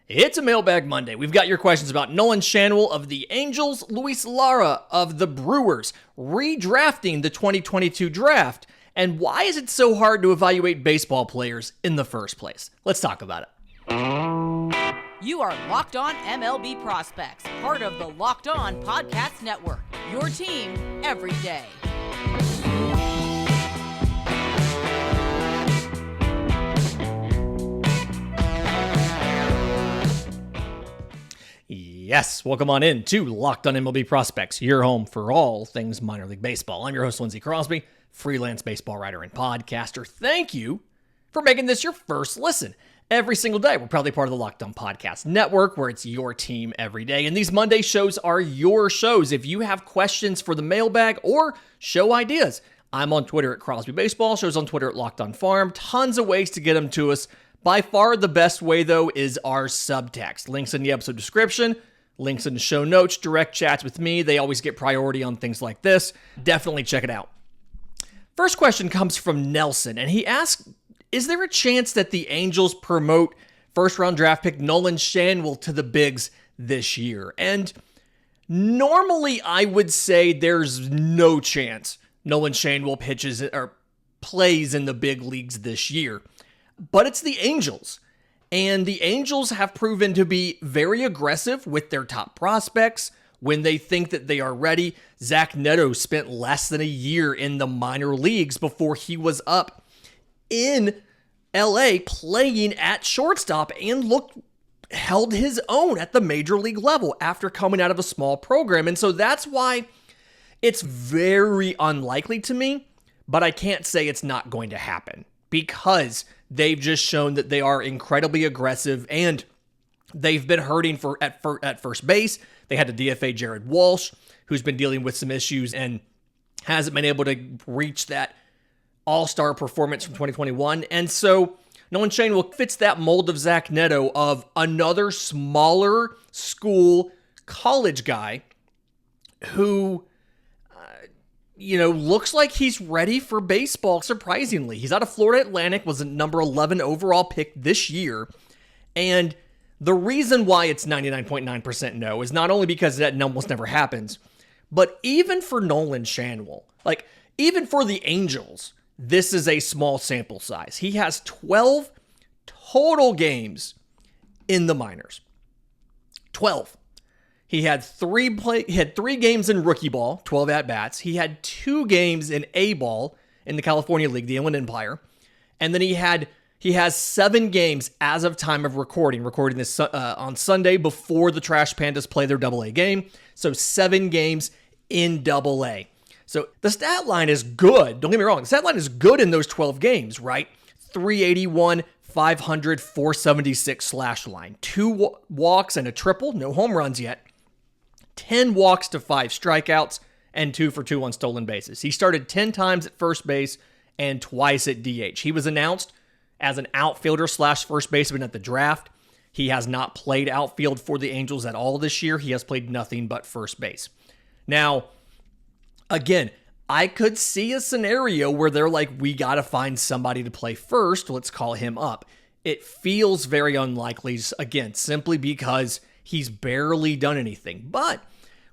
It's a Mailbag Monday. We've got your questions about Nolan Schanuel of the Angels, Luis Lara of the Brewers, redrafting the 2022 draft, and why is it so hard to evaluate baseball players in the first place? Let's talk about it. You are Locked On MLB Prospects, part of the Locked On Podcast Network, your team every day. Yes, welcome on in to Locked On MLB Prospects, your home for all things minor league baseball. I'm your host, Lindsay Crosby, freelance baseball writer and podcaster. Thank you for making this your first listen. Every single day, we're proudly part of the Locked On Podcast Network, where it's your team every day. And these Monday shows are your shows. If you have questions for the mailbag or show ideas, I'm on Twitter at Crosby Baseball, shows on Twitter at Locked On Farm. Tons of ways to get them to us. By far the best way, though, is our subtext. Links in the episode description. Links in the show notes, direct chats with me. They always get priority on things like this. Definitely check it out. First question comes from Nelson, and he asks, is there a chance that the Angels promote first-round draft pick Nolan Schanuel to the bigs this year? And normally I would say there's no chance Nolan Schanuel pitches or plays in the big leagues this year. But it's the Angels. And the Angels have proven to be very aggressive with their top prospects when they think that they are ready. Zach Neto spent less than a year in the minor leagues before he was up in LA playing at shortstop and held his own at the major league level after coming out of a small program. And so that's why it's very unlikely to me, but I can't say it's not going to happen because they've just shown that they are incredibly aggressive, and they've been hurting at first base. They had to DFA Jared Walsh, who's been dealing with some issues and hasn't been able to reach that all-star performance from 2021. And so Nolan Schanuel fits that mold of Zach Neto, of another smaller school college guy who looks like he's ready for baseball, surprisingly. He's out of Florida Atlantic, was a number 11 overall pick this year. And the reason why it's 99.9% no is not only because that almost never happens, but even for Nolan Schanuel, even for the Angels, this is a small sample size. He has 12 total games in the minors. 12. He had three games in rookie ball, 12 at-bats. He had 2 games in A-ball in the California League, the Inland Empire. And then he has 7 games as of time of recording this on Sunday before the Trash Pandas play their AA game. So 7 games in AA. So the stat line is good. Don't get me wrong. The stat line is good in those 12 games, right? 381, 500, 476 slash line. 2 walks and a triple. No home runs yet. 10 walks to 5 strikeouts, and 2 for 2 on stolen bases. He started 10 times at first base and twice at DH. He was announced as an outfielder / first baseman at the draft. He has not played outfield for the Angels at all this year. He has played nothing but first base. Now, again, I could see a scenario where they're like, we got to find somebody to play first. Let's call him up. It feels very unlikely, again, simply because he's barely done anything. But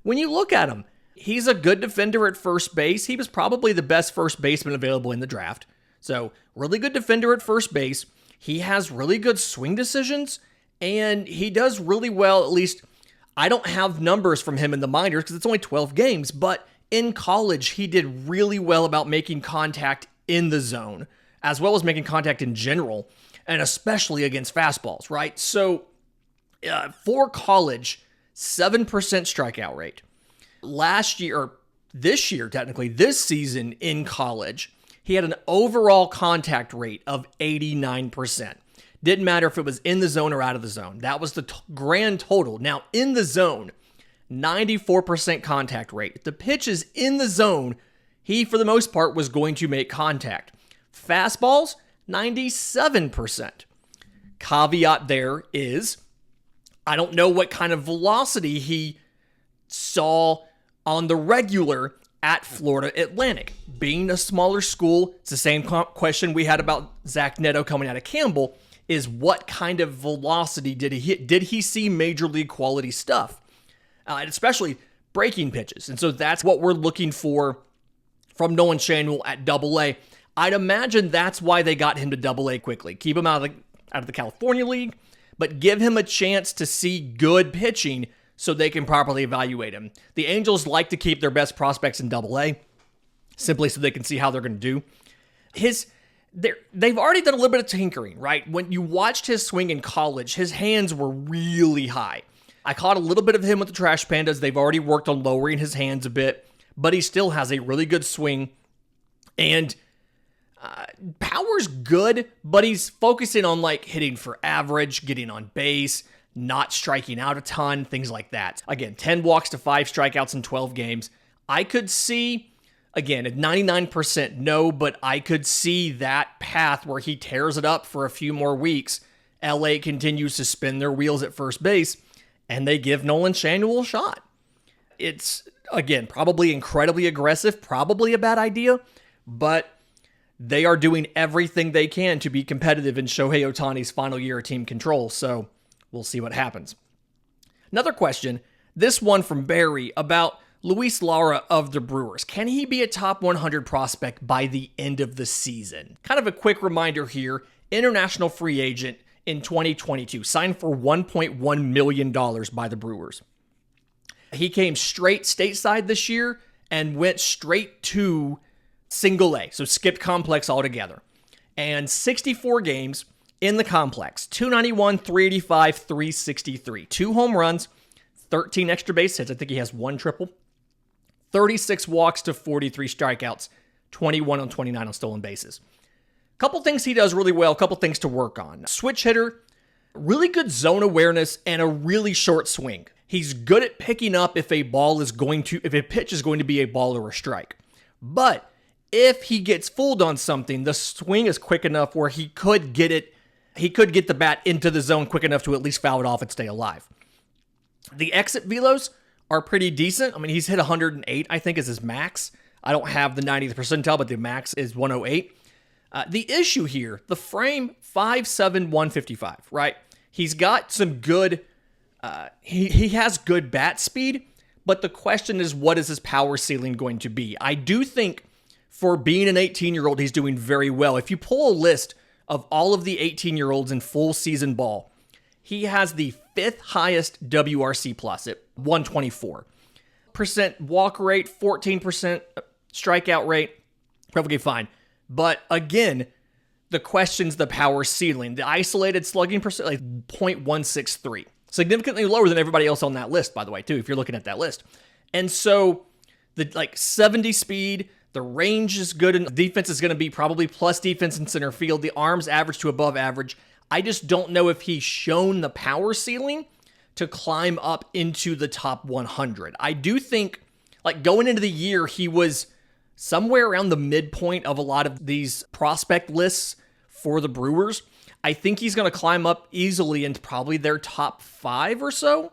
when you look at him, he's a good defender at first base. He was probably the best first baseman available in the draft. So really good defender at first base. He has really good swing decisions, and he does really well. At least I don't have numbers from him in the minors because it's only 12 games, but in college, he did really well about making contact in the zone, as well as making contact in general, and especially against fastballs, right? So for college, 7% strikeout rate. Last year, or this year, technically, this season in college, he had an overall contact rate of 89%. Didn't matter if it was in the zone or out of the zone. That was the grand total. Now, in the zone, 94% contact rate. If the pitch is in the zone, he, for the most part, was going to make contact. Fastballs, 97%. Caveat there is, I don't know what kind of velocity he saw on the regular at Florida Atlantic. Being a smaller school, it's the same question we had about Zach Neto coming out of Campbell. is what kind of velocity did he hit? Did he see major league quality stuff? And especially breaking pitches. And so that's what we're looking for from Nolan Schanuel at Double-A. I'd imagine that's why they got him to Double-A quickly. Keep him out of the California League, but give him a chance to see good pitching so they can properly evaluate him. The Angels like to keep their best prospects in Double-A, simply so they can see how they're going to do. They've already done a little bit of tinkering, right? When you watched his swing in college, his hands were really high. I caught a little bit of him with the Trash Pandas. They've already worked on lowering his hands a bit, but he still has a really good swing. And power's good, but he's focusing on like hitting for average, getting on base, not striking out a ton, things like that. Again, 10 walks to 5 strikeouts in 12 games. I could see, again, at 99% no, but I could see that path where he tears it up for a few more weeks. LA continues to spin their wheels at first base, and they give Nolan Schanuel a shot. It's, again, probably incredibly aggressive, probably a bad idea, but they are doing everything they can to be competitive in Shohei Ohtani's final year of team control, so we'll see what happens. Another question, this one from Barry, about Luis Lara of the Brewers. Can he be a top 100 prospect by the end of the season? Kind of a quick reminder here, international free agent in 2022, signed for $1.1 million by the Brewers. He came straight stateside this year and went straight to Single A, so skipped complex altogether. And 64 games in the complex, 291, 385, 363. 2 home runs, 13 extra base hits. I think he has 1 triple. 36 walks to 43 strikeouts, 21 on 29 on stolen bases. Couple things he does really well, couple things to work on. Switch hitter, really good zone awareness, and a really short swing. He's good at picking up if a pitch is going to be a ball or a strike. But if he gets fooled on something, the swing is quick enough where he could get the bat into the zone quick enough to at least foul it off and stay alive. The exit velos are pretty decent. I mean, he's hit 108, I think, is his max. I don't have the 90th percentile, but the max is 108. The issue here, the frame, 5'7", 155, right? He's got some good, he has good bat speed, but the question is, what is his power ceiling going to be? I do think for being an 18-year-old, he's doing very well. If you pull a list of all of the 18-year-olds in full season ball, he has the 5th highest WRC plus at 124%. Walk rate, 14% strikeout rate, perfectly fine. But again, the question's the power ceiling. The isolated slugging percent, like 0.163. Significantly lower than everybody else on that list, by the way, too, if you're looking at that list. And so the 70 speed, the range is good, and defense is going to be probably plus defense in center field. The arms average to above average. I just don't know if he's shown the power ceiling to climb up into the top 100. I do think, going into the year, he was somewhere around the midpoint of a lot of these prospect lists for the Brewers. I think he's going to climb up easily into probably their top 5 or so.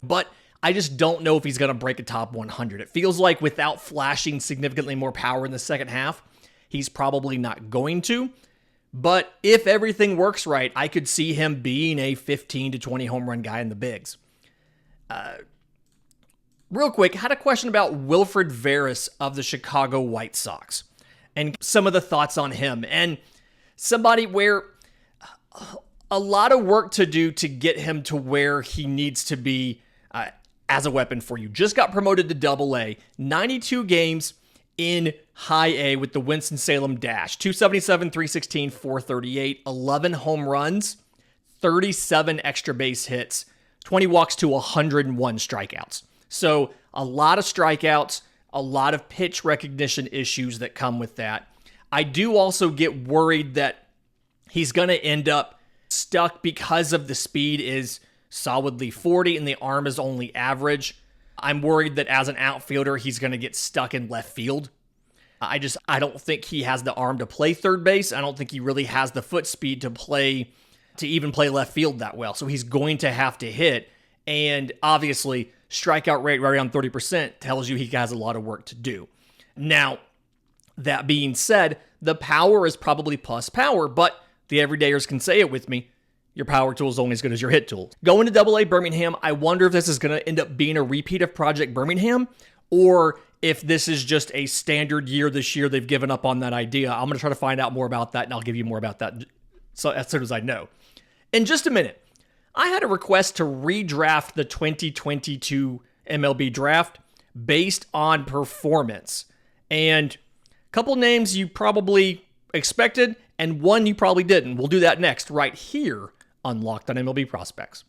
But I just don't know if he's going to break a top 100. It feels like without flashing significantly more power in the second half, he's probably not going to. But if everything works right, I could see him being a 15 to 20 home run guy in the bigs. Real quick, had a question about Wilfred Veras of the Chicago White Sox and some of the thoughts on him. And somebody where a lot of work to do to get him to where he needs to be as a weapon for you. Just got promoted to Double-A, 92 games in High A with the Winston-Salem Dash, 277, 316, 438, 11 home runs, 37 extra base hits, 20 walks to 101 strikeouts. So a lot of strikeouts, a lot of pitch recognition issues that come with that. I do also get worried that he's going to end up stuck because of the speed is solidly 40 and the arm is only average. I'm worried that as an outfielder, he's going to get stuck in left field. I don't think he has the arm to play third base. I don't think he really has the foot speed to even play left field that well. So he's going to have to hit. And obviously, strikeout rate right around 30% tells you he has a lot of work to do. Now, that being said, the power is probably plus power, but the everydayers can say it with me. Your power tool is only as good as your hit tool. Going to Double A Birmingham, I wonder if this is going to end up being a repeat of Project Birmingham, or if this is just a standard year this year. They've given up on that idea. I'm going to try to find out more about that, and I'll give you more about that so as soon as I know. In just a minute, I had a request to redraft the 2022 MLB Draft based on performance. And a couple names you probably expected, and one you probably didn't. We'll do that next, right here on Locked on MLB Prospects.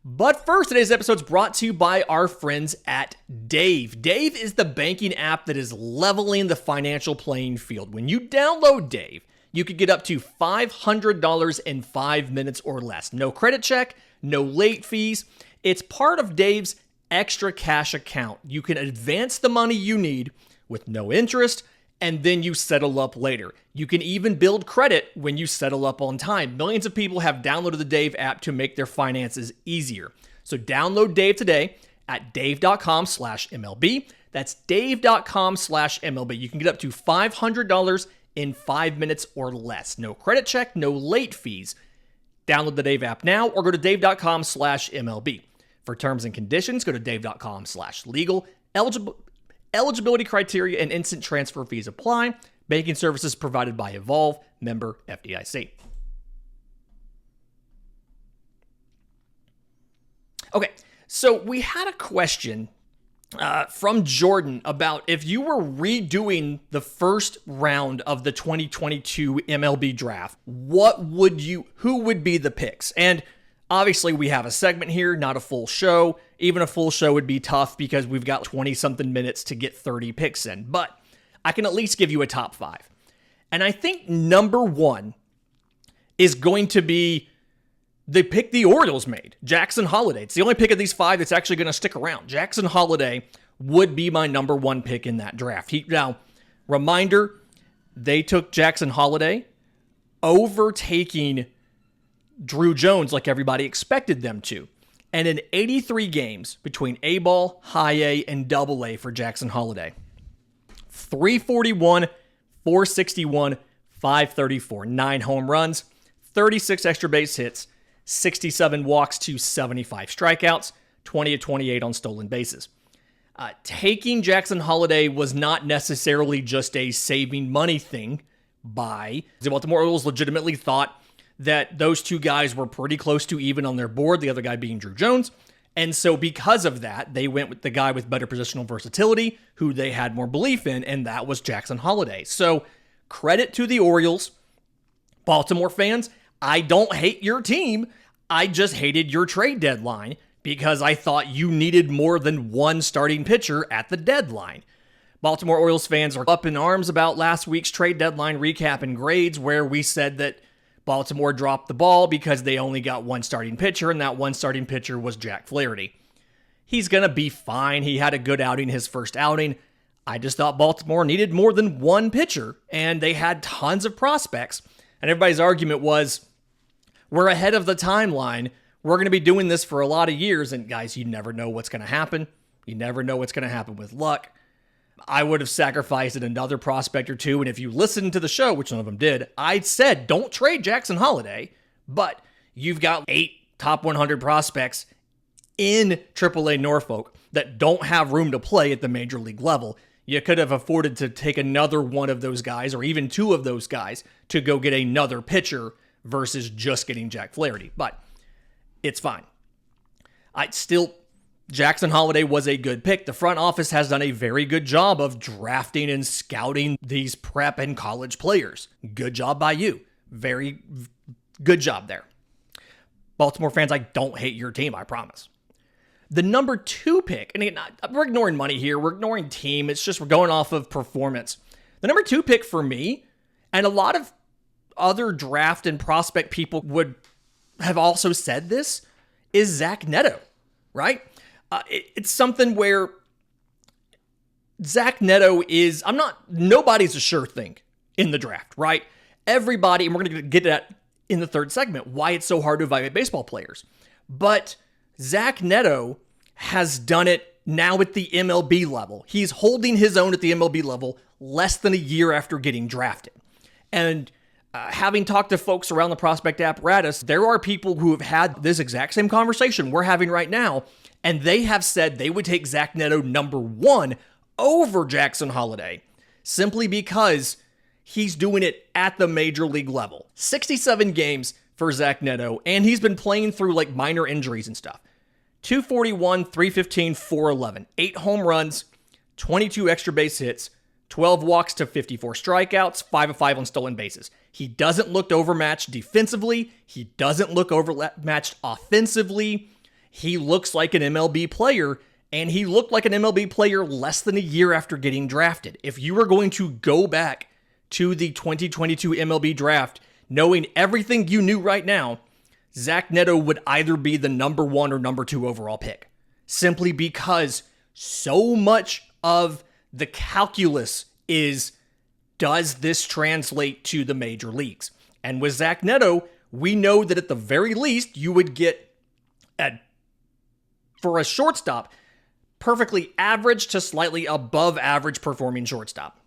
But first, today's episode is brought to you by our friends at Dave. Dave is the banking app that is leveling the financial playing field. When you download Dave, you could get up to $500 in 5 minutes or less. No credit check, no late fees. It's part of Dave's extra cash account. You can advance the money you need with no interest, and then you settle up later. You can even build credit when you settle up on time. Millions of people have downloaded the Dave app to make their finances easier. So download Dave today at dave.com/MLB. That's dave.com/MLB. You can get up to $500 in 5 minutes or less. No credit check, no late fees. Download the Dave app now or go to dave.com/MLB. For terms and conditions, go to dave.com/legal. Eligibility criteria and instant transfer fees apply. Banking services provided by Evolve, member FDIC. Okay, so we had a question from Jordan about if you were redoing the first round of the 2022 MLB Draft, who would be the picks? And obviously, we have a segment here, not a full show. Even a full show would be tough because we've got 20-something minutes to get 30 picks in. But I can at least give you a top 5. And I think number 1 is going to be the pick the Orioles made, Jackson Holliday. It's the only pick of these 5 that's actually going to stick around. Jackson Holliday would be my number 1 pick in that draft. Now, reminder, they took Jackson Holliday, overtaking Drew Jones like everybody expected them to. And in 83 games between A-ball, high A, and double A for Jackson Holliday, 341, 461, 534, 9 home runs, 36 extra base hits, 67 walks to 75 strikeouts, 20 of 28 on stolen bases. Taking Jackson Holliday was not necessarily just a saving money thing by the Baltimore Orioles. Legitimately thought that those two guys were pretty close to even on their board, the other guy being Drew Jones. And so because of that, they went with the guy with better positional versatility, who they had more belief in, and that was Jackson Holliday. So credit to the Orioles. Baltimore fans, I don't hate your team. I just hated your trade deadline because I thought you needed more than one starting pitcher at the deadline. Baltimore Orioles fans are up in arms about last week's trade deadline recap and grades, where we said that Baltimore dropped the ball because they only got one starting pitcher, and that one starting pitcher was Jack Flaherty. He's going to be fine. He had a good outing his first outing. I just thought Baltimore needed more than one pitcher, and they had tons of prospects. And everybody's argument was, we're ahead of the timeline. We're going to be doing this for a lot of years. And guys, you never know what's going to happen. You never know what's going to happen with luck. I would have sacrificed another prospect or two. And if you listened to the show, which none of them did, I said, don't trade Jackson Holliday, but you've got 8 top 100 prospects in AAA Norfolk that don't have room to play at the major league level. You could have afforded to take another one of those guys, or even 2 of those guys, to go get another pitcher versus just getting Jack Flaherty. But it's fine. Jackson Holliday was a good pick. The front office has done a very good job of drafting and scouting these prep and college players. Good job by you. Very good job there. Baltimore fans, I don't hate your team, I promise. The number 2 pick, and again, we're ignoring money here. We're ignoring team. It's just we're going off of performance. The number 2 pick for me, and a lot of other draft and prospect people would have also said this, is Zach Neto, right? It's something where Zach Neto is, nobody's a sure thing in the draft, right? Everybody, and we're going to get to that in the third segment, why it's so hard to evaluate baseball players. But Zach Neto has done it now at the MLB level. He's holding his own at the MLB level less than a year after getting drafted. And having talked to folks around the prospect apparatus, there are people who have had this exact same conversation we're having right now, and they have said they would take Zach Neto number 1 over Jackson Holliday simply because he's doing it at the major league level. 67 games for Zach Neto, and he's been playing through like minor injuries and stuff. 241, 315, 411, 8 home runs, 22 extra base hits, 12 walks to 54 strikeouts, 5 of 5 on stolen bases. He doesn't look overmatched defensively. He doesn't look overmatched offensively. He looks like an MLB player, and he looked like an MLB player less than a year after getting drafted. If you were going to go back to the 2022 MLB Draft, knowing everything you knew right now, Zach Neto would either be the number 1 or number 2 overall pick, simply because so much of the calculus is, does this translate to the major leagues? And with Zach Neto, we know that at the very least, you would get, for a shortstop, perfectly average to slightly above average performing shortstop.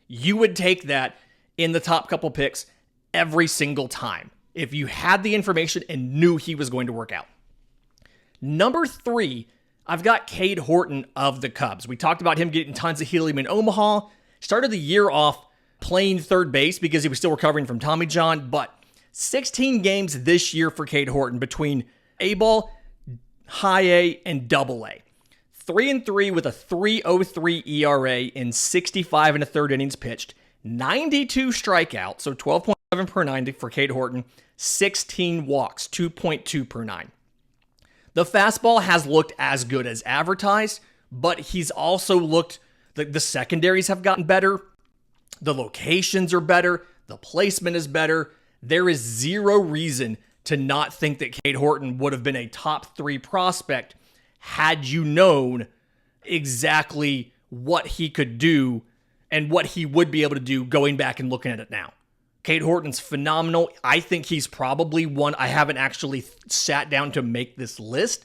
You would take that in the top couple picks every single time if you had the information and knew he was going to work out. Number 3, I've got Cade Horton of the Cubs. We talked about him getting tons of helium in Omaha. Started the year off playing third base because he was still recovering from Tommy John, but 16 games this year for Cade Horton between A-ball, high A, and double A. 3-3 with a 3.03 ERA in 65 and a third innings pitched. 92 strikeouts, so 12.7 per 9 for Cade Horton. 16 walks, 2.2 per 9. The fastball has looked as good as advertised, but he's also looked, the secondaries have gotten better. The locations are better. The placement is better. There is zero reason to not think that Cade Horton would have been a top 3 prospect had you known exactly what he could do and what he would be able to do going back and looking at it now. Cade Horton's phenomenal. I think he's probably one. I haven't actually sat down to make this list,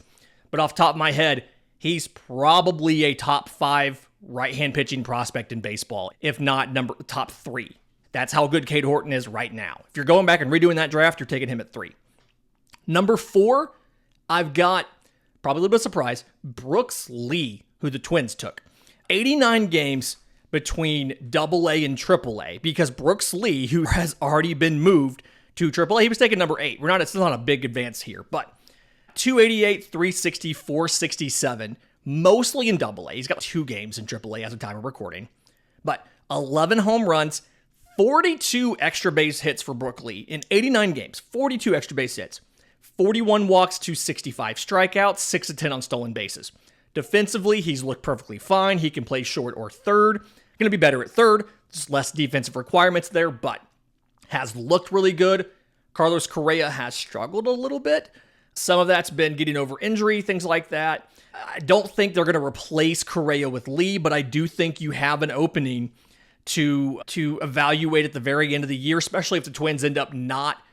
but off the top of my head, he's probably a top 5 right-hand pitching prospect in baseball, if not top 3. That's how good Cade Horton is right now. If you're going back and redoing that draft, you're taking him at 3. Number 4, I've got, probably a little bit of surprise, Brooks Lee, who the Twins took. 89 games between AA and AAA, because Brooks Lee, who has already been moved to AAA, he was taken number 8. It's not a big advance here, but 288, 360, 467, mostly in AA. He's got 2 games in AAA as of time of recording, but 11 home runs, 42 extra base hits for Brooks Lee in 89 games, 42 extra base hits, 41 walks to 65 strikeouts, 6 of 10 on stolen bases. Defensively, he's looked perfectly fine. He can play short or third. Going to be better at third. Just less defensive requirements there, but has looked really good. Carlos Correa has struggled a little bit. Some of that's been getting over injury, things like that. I don't think they're going to replace Correa with Lee, but I do think you have an opening to evaluate at the very end of the year, especially if the Twins end up not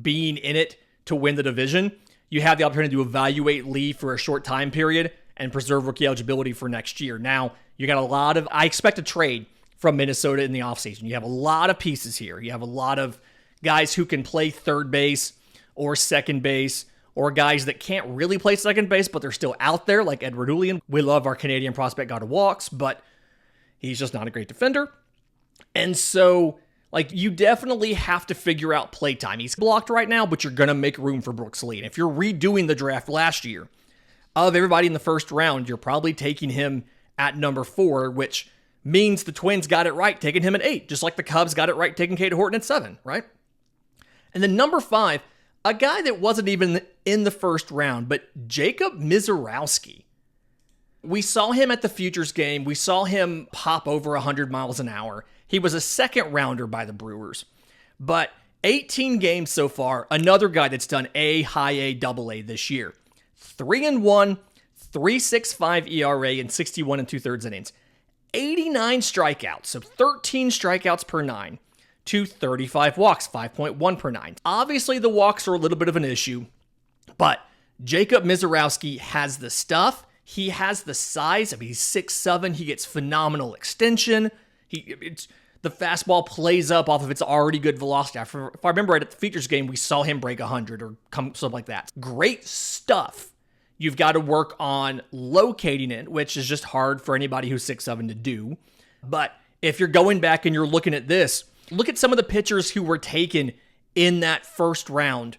being in it to win the division. You have the opportunity to evaluate Lee for a short time period and preserve rookie eligibility for next year. Now, you got I expect a trade from Minnesota in the offseason. You have a lot of pieces here. You have a lot of guys who can play third base or second base, or guys that can't really play second base, but they're still out there, like Edward Julian. We love our Canadian prospect, God of Walks, but he's just not a great defender. And so, you definitely have to figure out playtime. He's blocked right now, but you're going to make room for Brooks Lee. And if you're redoing the draft last year, of everybody in the first round, you're probably taking him at number 4, which means the Twins got it right, taking him at 8, just like the Cubs got it right, taking Cade Horton at 7, right? And then number 5, a guy that wasn't even in the first round, but Jacob Misiorowski. We saw him at the Futures game. We saw him pop over 100 miles an hour. He was a second rounder by the Brewers, but 18 games so far, another guy that's done A, high A, double A this year. 3-1, 3.65 ERA in 61 and 2/3 innings. 89 strikeouts, so 13 strikeouts per 9 to 35 walks, 5.1 per 9. Obviously, the walks are a little bit of an issue, but Jacob Misiorowski has the stuff. He has the size. I mean, he's 6'7". He gets phenomenal extension. The fastball plays up off of its already good velocity. If I remember right, at the features game, we saw him break 100 or something like that. Great stuff. You've got to work on locating it, which is just hard for anybody who's 6'7" to do. But if you're going back and you're looking at this, look at some of the pitchers who were taken in that first round.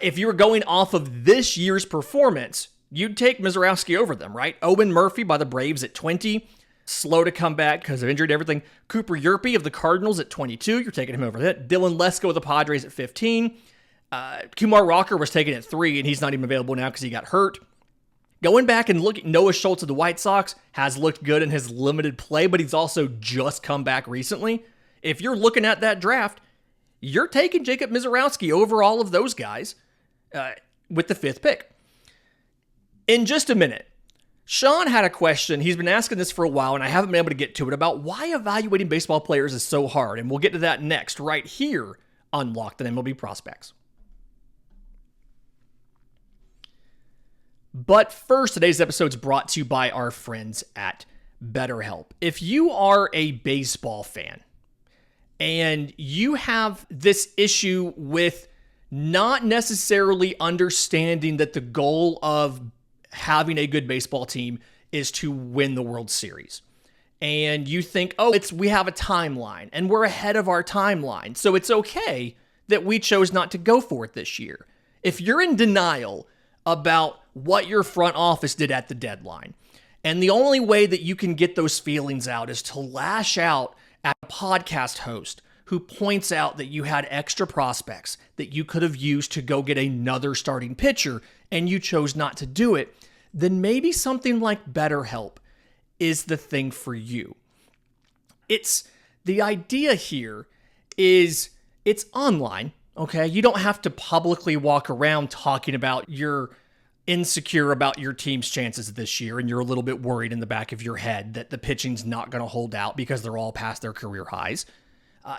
If you were going off of this year's performance, you'd take Mizorowski over them, right? Owen Murphy by the Braves at 20. Slow to come back because of injury and everything. Cooper Yerpe of the Cardinals at 22. You're taking him over that. Dylan Lesko of the Padres at 15. Kumar Rocker was taken at 3, and he's not even available now because he got hurt. Going back and looking, Noah Schultz of the White Sox has looked good in his limited play, but he's also just come back recently. If you're looking at that draft, you're taking Jacob Mizorowski over all of those guys with the 5th pick. In just a minute, Sean had a question. He's been asking this for a while, and I haven't been able to get to it, about why evaluating baseball players is so hard. And we'll get to that next, right here on Locked on MLB Prospects. But first, today's episode is brought to you by our friends at BetterHelp. If you are a baseball fan and you have this issue with not necessarily understanding that the goal of having a good baseball team is to win the World Series, and you think, we have a timeline and we're ahead of our timeline, so it's okay that we chose not to go for it this year. If you're in denial about what your front office did at the deadline, and the only way that you can get those feelings out is to lash out at a podcast host who points out that you had extra prospects that you could have used to go get another starting pitcher and you chose not to do it, then maybe something like BetterHelp is the thing for you. The idea here is it's online, okay? You don't have to publicly walk around talking about you're insecure about your team's chances this year and you're a little bit worried in the back of your head that the pitching's not going to hold out because they're all past their career highs.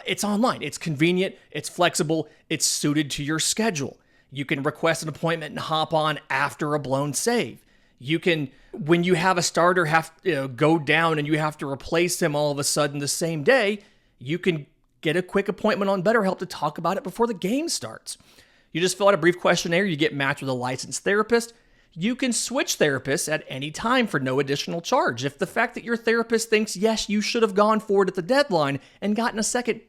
It's online. It's convenient. It's flexible. It's suited to your schedule. You can request an appointment and hop on after a blown save. You can, when you have a starter go down and you have to replace him all of a sudden the same day, you can get a quick appointment on BetterHelp to talk about it before the game starts. You just fill out a brief questionnaire. You get matched with a licensed therapist. You can switch therapists at any time for no additional charge. If the fact that your therapist thinks, yes, you should have gone for it at the deadline and gotten a second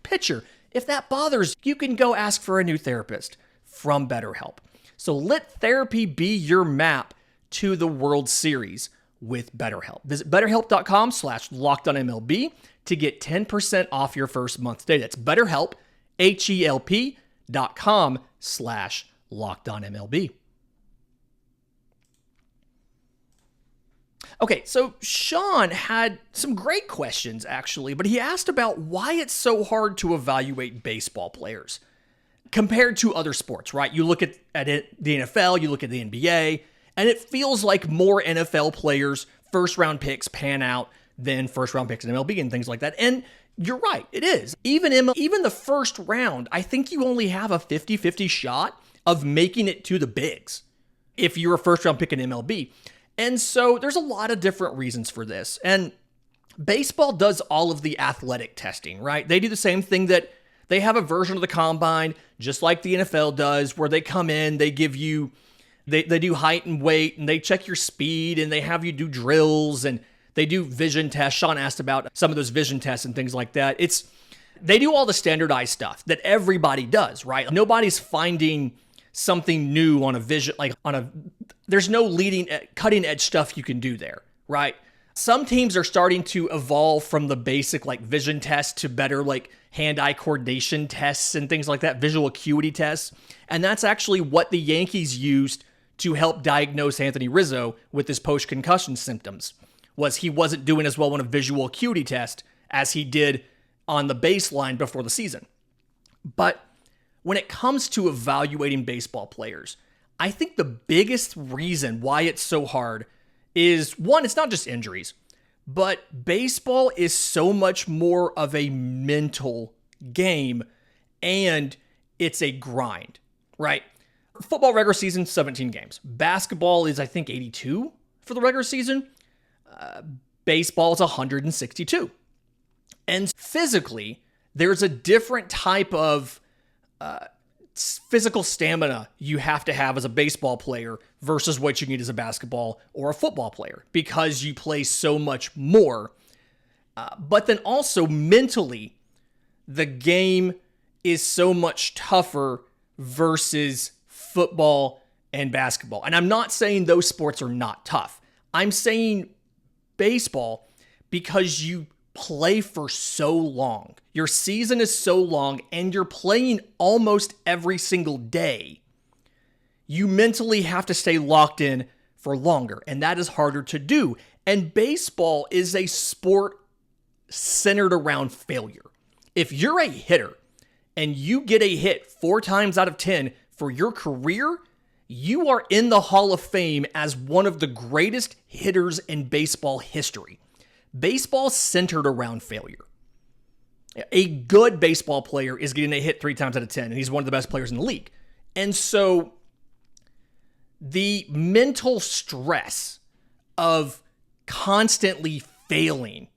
pitcher, if that bothers you, can go ask for a new therapist from BetterHelp. So let therapy be your map to the World Series with BetterHelp. Visit BetterHelp.com/LockedOnMLB to get 10% off your first month today. That's BetterHelp, HELP.com/LockedOnMLB. Okay, so Sean had some great questions, actually, but he asked about why it's so hard to evaluate baseball players compared to other sports, right? You look at the NFL, you look at the NBA, and it feels like more NFL players, first-round picks, pan out than first-round picks in MLB and things like that. And you're right, it is. Even the first round, I think you only have a 50-50 shot of making it to the bigs if you're a first-round pick in MLB. And so there's a lot of different reasons for this. And baseball does all of the athletic testing, right? They do the same thing that they have a version of the combine, just like the NFL does, where they come in, they give you, they do height and weight, and they check your speed, and they have you do drills, and they do vision tests. Sean asked about some of those vision tests and things like that. They do all the standardized stuff that everybody does, right? Nobody's finding something new on a vision, there's no cutting edge stuff you can do there, right? Some teams are starting to evolve from the basic vision tests to better hand-eye coordination tests and things like that, visual acuity tests. And that's actually what the Yankees used to help diagnose Anthony Rizzo with his post-concussion symptoms, was he wasn't doing as well on a visual acuity test as he did on the baseline before the season. But when it comes to evaluating baseball players, I think the biggest reason why it's so hard is, one, it's not just injuries, but baseball is so much more of a mental game, and it's a grind, right? Football regular season, 17 games. Basketball is, I think, 82. for the regular season. Baseball is 162. And physically, there's a different type of physical stamina you have to have as a baseball player versus what you need as a basketball or a football player because you play so much more. But then also mentally, the game is so much tougher versus football and basketball. And I'm not saying those sports are not tough. I'm saying baseball, because you play for so long. Your season is so long and you're playing almost every single day. You mentally have to stay locked in for longer, and that is harder to do. And baseball is a sport centered around failure. If you're a hitter and you get a hit 4 times out of 10 for your career, you are in the Hall of Fame as one of the greatest hitters in baseball history. Baseball's centered around failure. A good baseball player is getting a hit 3 times out of 10, and he's one of the best players in the league. And so the mental stress of constantly failing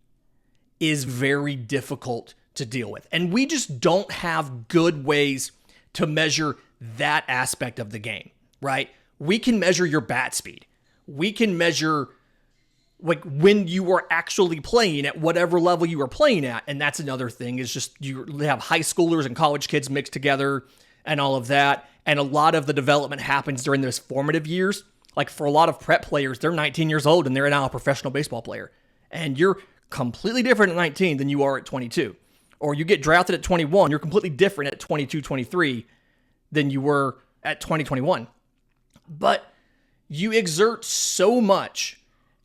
is very difficult to deal with. And we just don't have good ways to measure that aspect of the game, right? We can measure your bat speed. We can measure like when you were actually playing at whatever level you were playing at. And that's another thing, is just you have high schoolers and college kids mixed together and all of that. And a lot of the development happens during those formative years. Like for a lot of prep players, they're 19 years old and they're now a professional baseball player. And you're completely different at 19 than you are at 22. Or you get drafted at 21, you're completely different at 22, 23 than you were at 2021. But you exert so much,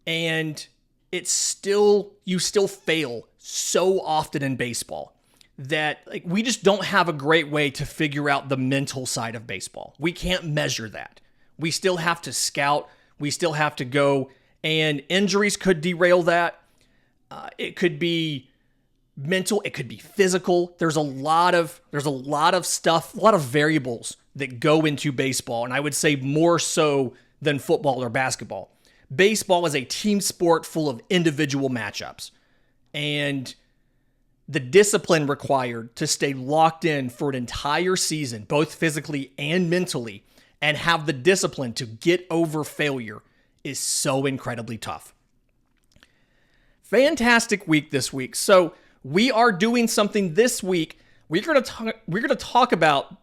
and you still fail so often in baseball that like we just don't have a great way to figure out the mental side of baseball. We can't measure that. We still have to scout. We still have to go, and injuries could derail that. It could be mental. It could be physical. There's a lot of stuff, a lot of variables that go into baseball, and I would say more so than football or basketball. Baseball is a team sport full of individual matchups, and the discipline required to stay locked in for an entire season, both physically and mentally, and have the discipline to get over failure is so incredibly tough. Fantastic week this week. So we are doing something this week. We're going to talk about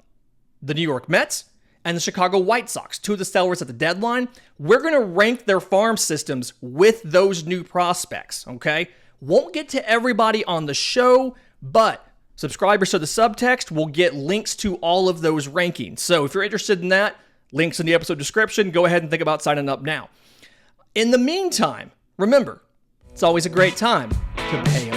the New York Mets and the Chicago White Sox, 2 of the stalwarts at the deadline. We're going to rank their farm systems with those new prospects, okay? Won't get to everybody on the show, but subscribers to the subtext will get links to all of those rankings. So if you're interested in that, links in the episode description. Go ahead and think about signing up now. In the meantime, remember, it's always a great time to pay